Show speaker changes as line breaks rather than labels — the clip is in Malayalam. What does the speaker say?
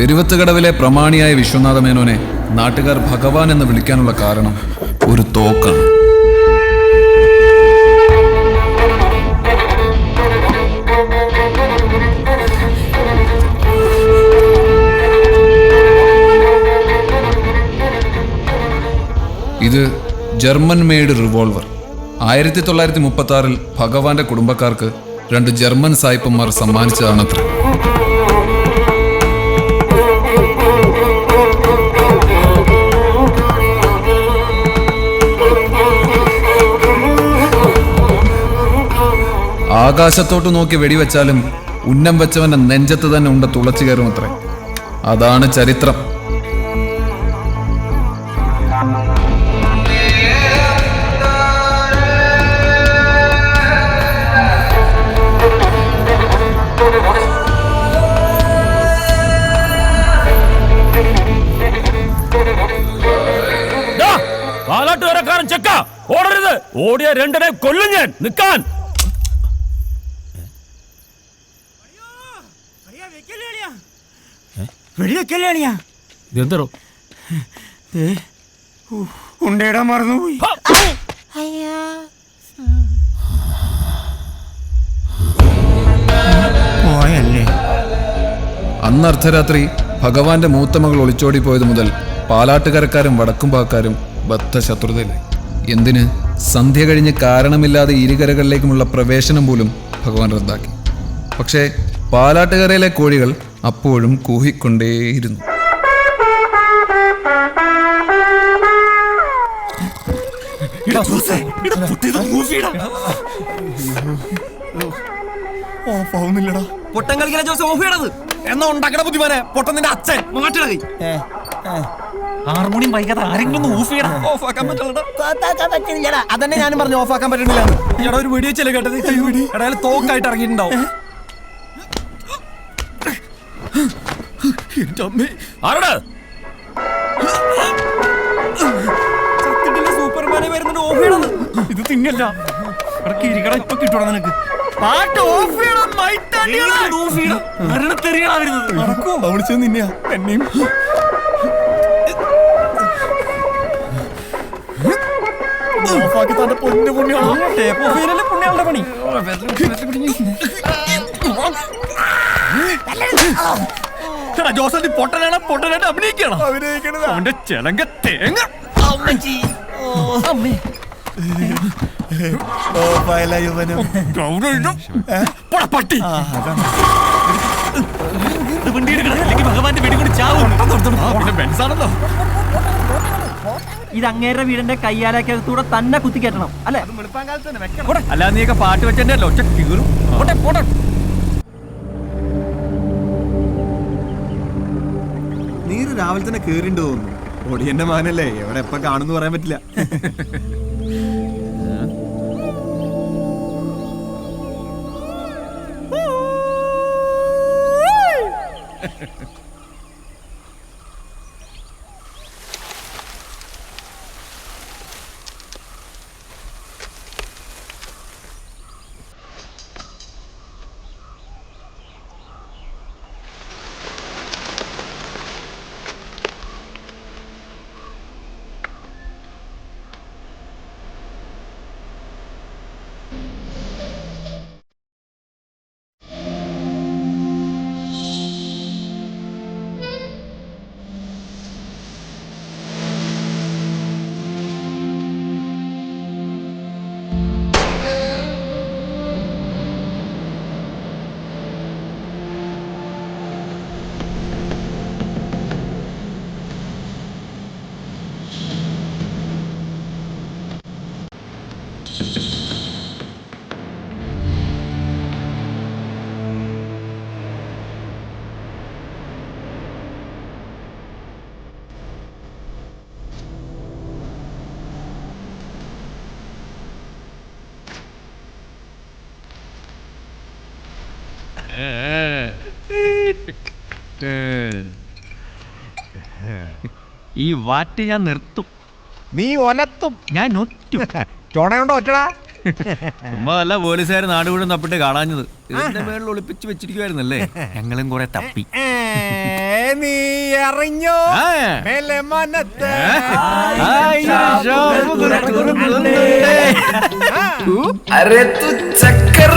പെരുവത്തുകടവിലെ പ്രമാണിയായ വിശ്വനാഥ മേനോനെ നാട്ടുകാർ ഭഗവാൻ എന്ന് വിളിക്കാനുള്ള കാരണം ഒരു തോക്കാണ്. ഇത് ജർമ്മൻ മെയ്ഡ് റിവോൾവർ. 1936 ഭഗവാന്റെ കുടുംബക്കാർക്ക് 2 ജർമ്മൻ സായിപ്പന്മാർ സമ്മാനിച്ചതാണത്ര. ആകാശത്തോട്ട് നോക്കി വെടിവെച്ചാലും ഉന്നം വെച്ചവന്റെ നെഞ്ചത്ത് തന്നെ ഉണ്ട തുളച്ചു കയറുമത്രേ. അതാണ് ചരിത്രം.
പാലാട്ടുകാരക്കാരൻ ചെക്ക ഓടരുത്. ഓടിയ 2 കൊല്ലും ഞാൻ. നിൽക്കാൻ ഇതെന്തോ
ഉണ്ടേടാ മറന്നുപോയി. പോയല്ലേ.
അന്ന് അർദ്ധരാത്രി ഭഗവാന്റെ മൂത്ത മകൾ ഒളിച്ചോടി പോയത് മുതൽ പാലാട്ടുകരക്കാരും വടക്കുംപാക്കാരും ബദ്ധ ശത്രുതയിലായി. എന്തിന്? സന്ധ്യ കഴിഞ്ഞ് കാരണമില്ലാതെ ഇരുകരകളിലേക്കുമുള്ള പ്രവേശനം പോലും ഭഗവാൻ റദ്ദാക്കി. പക്ഷേ പാലാട്ടുകരയിലെ കോഴികൾ അപ്പോഴും കൂഹിക്കൊണ്ടേയിരുന്നു.
പൊട്ടൻ കളിക്കല ജോസ് ഓഫ് ചെയ്യണത് എന്നാ ഉണ്ടാക്കണ ബുദ്ധിമാനെ. പൊട്ടൻ നിന്റെ അച്ഛൻ മാറ്റിടകി. ഹാർമോണിയം വൈകാതെ ആരെങ്കിലും ഓഫ് ചെയ്യണം. ഓഫ് ആക്കാൻ പറ്റില്ല. അതന്നെ ഞാനും പറഞ്ഞു ഓഫ് ആക്കാൻ പറ്റണില്ല. ഇവിടെ ഒരു വീഡിയോ ചെല കേട്ടത്. ഇടയിൽ തോക്കായിട്ട് ഇറങ്ങിയിട്ടുണ്ടാവും. സൂപ്പർമാനെ വരുന്നുണ്ട്. ഓഫ് ചെയ്യണത് ഇത് തിന്നല്ല. കിരികട ഇപ്പൊ കിട്ടണം നിനക്ക്. പാട്ട് ഓഫ് ചെയ്യണം. വിളിച്ചത് നിന്നെയാ എന്നെയും. ഓഫാക്കി തന്റെ പൊന്നു പുണ്യാണ്. ടേപ്പ് ഓഫ് ചെയ്യലല്ലേ പുണ്യാളുടെ പണി. ജോസി പൊട്ടനാണ്. പൊട്ടനായിട്ട് അഭിനയിക്കണം. അവന്റെ ചെലങ്ക തേങ്ങ പട്ടി. ഭഗവാന്റെ വെടികൊണ്ട് ചാവും.
ഇത് അങ്ങേരുടെ വീടിന്റെ കയ്യാലക്കകത്തൂടെ തന്നെ കുത്തിക്കയറ്റണം അല്ലെ?
അല്ല നീയൊക്കെ പാട്ട് വെച്ചെന്റെ ഒച്ച കീറും. നീര് രാവിലെ തന്നെ കേറിണ്ട് തോന്നുന്നു. ഒടിയന്റെ മാനല്ലേ, എവിടെ എപ്പ കാണുന്നു പറയാൻ പറ്റില്ല.
ഈ വാറ്റ് ഞാൻ നിർത്തും.
നീ ഒലത്തും.
ഞാൻ ഒറ്റും.
ചോണയുണ്ടോ ഒറ്റടാ?
ചുമ്മാ അല്ല പോലീസുകാർ നാട് വീടും തപ്പിട്ട് കാണാഞ്ഞത്. ഇതിന്റെ മേളിൽ ഒളിപ്പിച്ച് വെച്ചിരിക്കുവായിരുന്നല്ലേ, ഞങ്ങളും കുറെ തപ്പി.
നീ അറിഞ്ഞോ മേലെ മനത്ത്
അരെ തു ചക്കർ